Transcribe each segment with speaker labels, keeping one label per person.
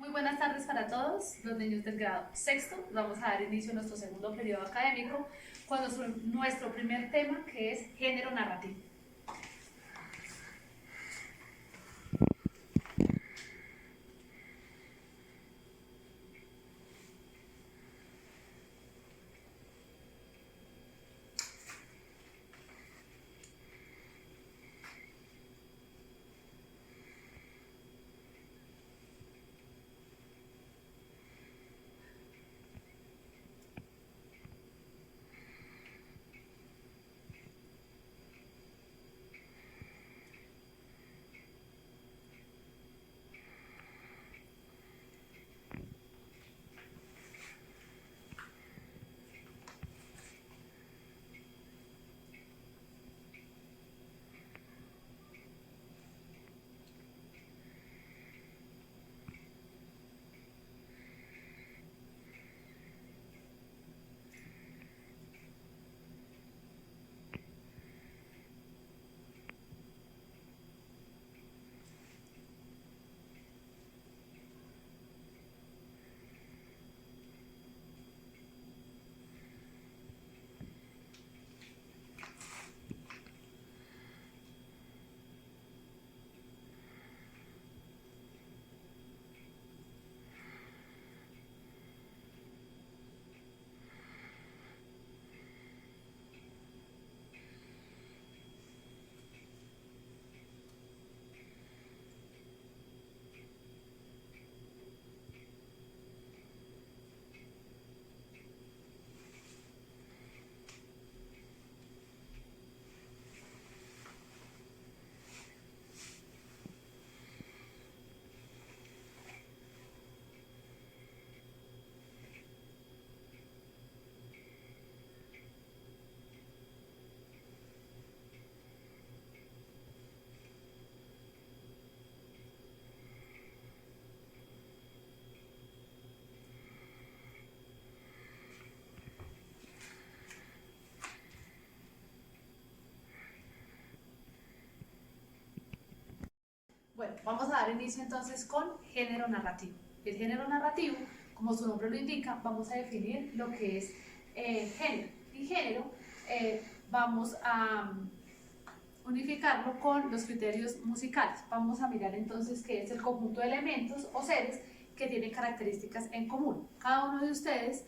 Speaker 1: Muy buenas tardes para todos los niños del grado sexto. Vamos a dar inicio a nuestro segundo periodo académico con nuestro primer tema, que es género narrativo. Bueno, vamos a dar inicio entonces con género narrativo. El género narrativo, como su nombre lo indica, vamos a definir lo que es género. Y género vamos a unificarlo con los criterios musicales. Vamos a mirar entonces qué es el conjunto de elementos o seres que tienen características en común. Cada uno de ustedes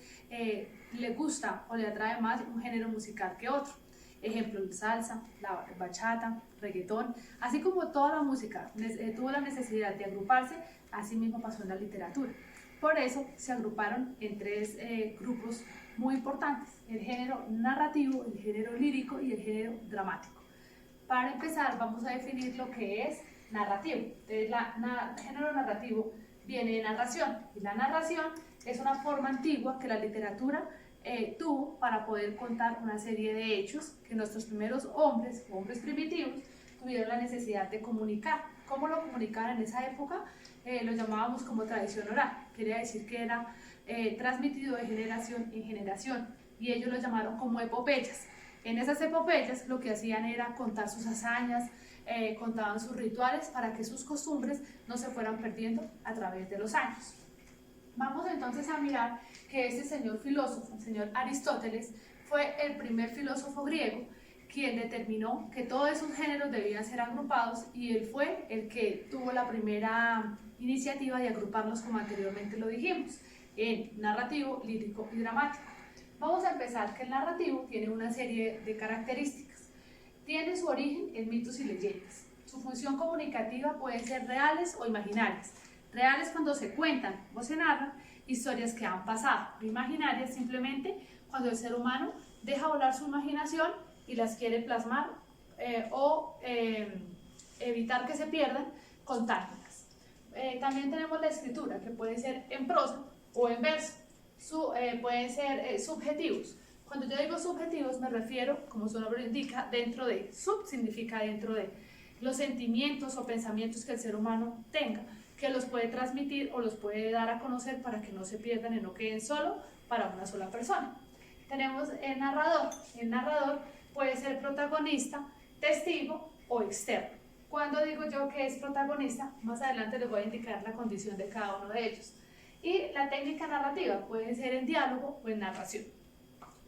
Speaker 1: le gusta o le atrae más un género musical que otro. Ejemplo, salsa, la bachata, reggaetón, así como toda la música tuvo la necesidad de agruparse, así mismo pasó en la literatura. Por eso se agruparon en tres grupos muy importantes: el género narrativo, el género lírico y el género dramático. Para empezar, vamos a definir lo que es narrativo. Entonces, el género narrativo viene de narración, y la narración es una forma antigua que la literatura tuvo para poder contar una serie de hechos que nuestros primeros hombres primitivos, tuvieron la necesidad de comunicar. ¿Cómo lo comunicaban en esa época? Lo llamábamos como tradición oral. Quería decir que era transmitido de generación en generación, y ellos lo llamaron como epopeyas. En esas epopeyas lo que hacían era contar sus hazañas, contaban sus rituales para que sus costumbres no se fueran perdiendo a través de los años. Vamos entonces a mirar que este señor filósofo, el señor Aristóteles, fue el primer filósofo griego quien determinó que todos esos géneros debían ser agrupados, y él fue el que tuvo la primera iniciativa de agruparlos, como anteriormente lo dijimos, en narrativo, lírico y dramático. Vamos a empezar que el narrativo tiene una serie de características. Tiene su origen en mitos y leyendas. Su función comunicativa puede ser reales o imaginarias. Reales cuando se cuentan o se narran historias que han pasado. Imaginarias simplemente cuando el ser humano deja volar su imaginación y las quiere plasmar o evitar que se pierdan contándolas. También tenemos la escritura, que puede ser en prosa o en verso. Pueden ser subjetivos. Cuando yo digo subjetivos me refiero, como su nombre indica, dentro de. Sub significa dentro de los sentimientos o pensamientos que el ser humano tenga, que los puede transmitir o los puede dar a conocer para que no se pierdan y no queden solo para una sola persona. Tenemos el narrador. El narrador puede ser protagonista, testigo o externo. Cuando digo yo que es protagonista, más adelante les voy a indicar la condición de cada uno de ellos. Y la técnica narrativa puede ser en diálogo o en narración.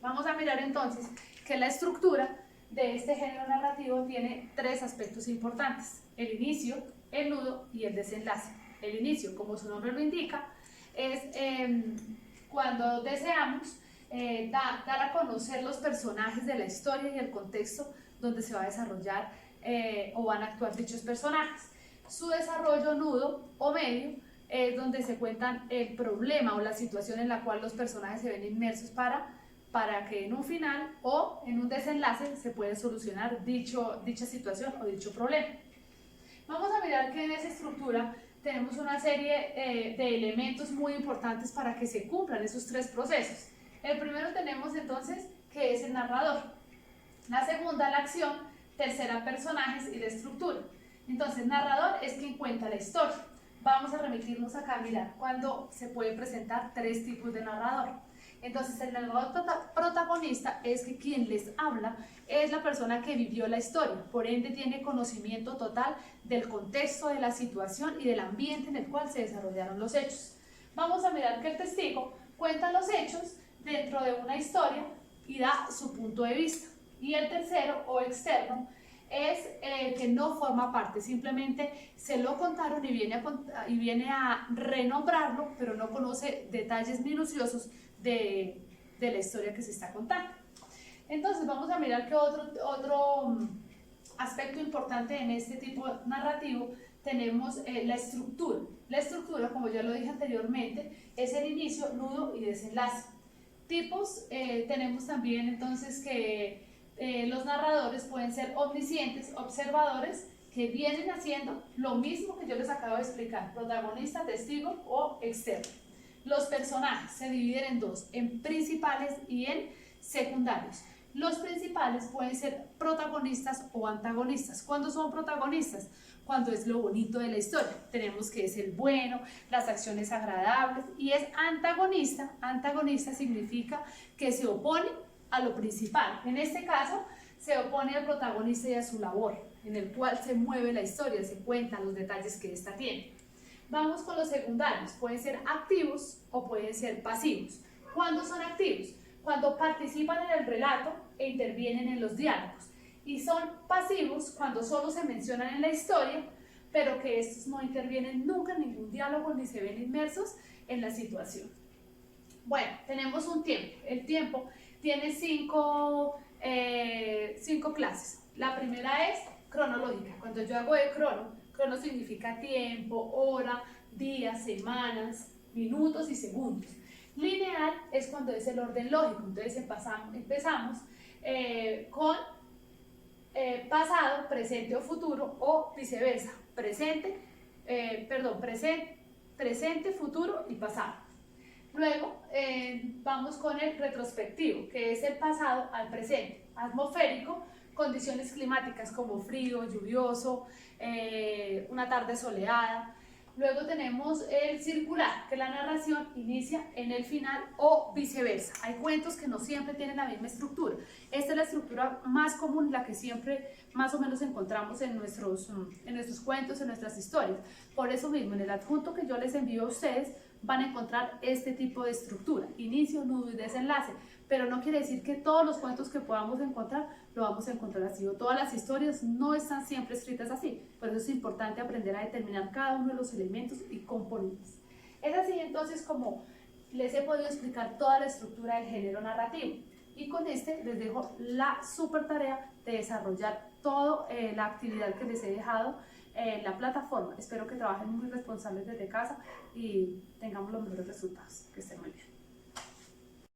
Speaker 1: Vamos a mirar entonces que la estructura de este género narrativo tiene tres aspectos importantes: el inicio, el nudo y el desenlace. El inicio, como su nombre lo indica, es cuando deseamos dar a conocer los personajes de la historia y el contexto donde se va a desarrollar o van a actuar dichos personajes. Su desarrollo nudo o medio es donde se cuentan el problema o la situación en la cual los personajes se ven inmersos para que en un final o en un desenlace se pueda solucionar dicha situación o dicho problema. Vamos a mirar que en esa estructura tenemos una serie de elementos muy importantes para que se cumplan esos tres procesos. El primero tenemos entonces que es el narrador. La segunda, la acción. Tercera, personajes y la estructura. Entonces, narrador es quien cuenta la historia. Vamos a remitirnos acá a mirar cuando se pueden presentar tres tipos de narrador. Entonces, el narrador protagonista es que quien les habla es la persona que vivió la historia, por ende tiene conocimiento total del contexto, de la situación y del ambiente en el cual se desarrollaron los hechos. Vamos a mirar que el testigo cuenta los hechos dentro de una historia y da su punto de vista. Y el tercero, o externo, es que no forma parte, simplemente se lo contaron y viene a renombrarlo, pero no conoce detalles minuciosos de la historia que se está contando. Entonces vamos a mirar que otro aspecto importante en este tipo narrativo tenemos la estructura. La estructura, como ya lo dije anteriormente, es el inicio, nudo y desenlace. Tipos, tenemos también entonces que los narradores pueden ser omniscientes, observadores, que vienen haciendo lo mismo que yo les acabo de explicar: protagonista, testigo o externo. Los personajes se dividen en dos, en principales y en secundarios. Los principales pueden ser protagonistas o antagonistas. ¿Cuándo son protagonistas? Cuando es lo bonito de la historia. Tenemos que es el bueno, las acciones agradables, y es antagonista. Antagonista significa que se opone a lo principal. En este caso, se opone al protagonista y a su labor, en el cual se mueve la historia, se cuentan los detalles que ésta tiene. Vamos con los secundarios. Pueden ser activos o pueden ser pasivos. ¿Cuándo son activos? Cuando participan en el relato e intervienen en los diálogos. Y son pasivos cuando solo se mencionan en la historia, pero que estos no intervienen nunca en ningún diálogo ni se ven inmersos en la situación. Bueno, tenemos un tiempo. El tiempo tiene cinco clases. La primera es cronológica. Cuando yo hago de crono significa tiempo, hora, días, semanas, minutos y segundos. Lineal es cuando es el orden lógico. Entonces empezamos con pasado, presente o futuro, o viceversa, presente, futuro y pasado. Luego vamos con el retrospectivo, que es el pasado al presente. Atmosférico, condiciones climáticas como frío, lluvioso, una tarde soleada. Luego tenemos el circular, que la narración inicia en el final o viceversa. Hay cuentos que no siempre tienen la misma estructura. Esta es la estructura más común, la que siempre más o menos encontramos en nuestros cuentos, en nuestras historias. Por eso mismo, en el adjunto que yo les envío a ustedes, van a encontrar este tipo de estructura: inicio, nudo y desenlace. Pero no quiere decir que todos los cuentos que podamos encontrar lo vamos a encontrar así, o todas las historias no están siempre escritas así. Por eso es importante aprender a determinar cada uno de los elementos y componentes. Es así entonces como les he podido explicar toda la estructura del género narrativo, y con este les dejo la super tarea de desarrollar toda la actividad que les he dejado en la plataforma. Espero que trabajen muy responsables desde casa y tengamos los mejores resultados. Que estén muy bien.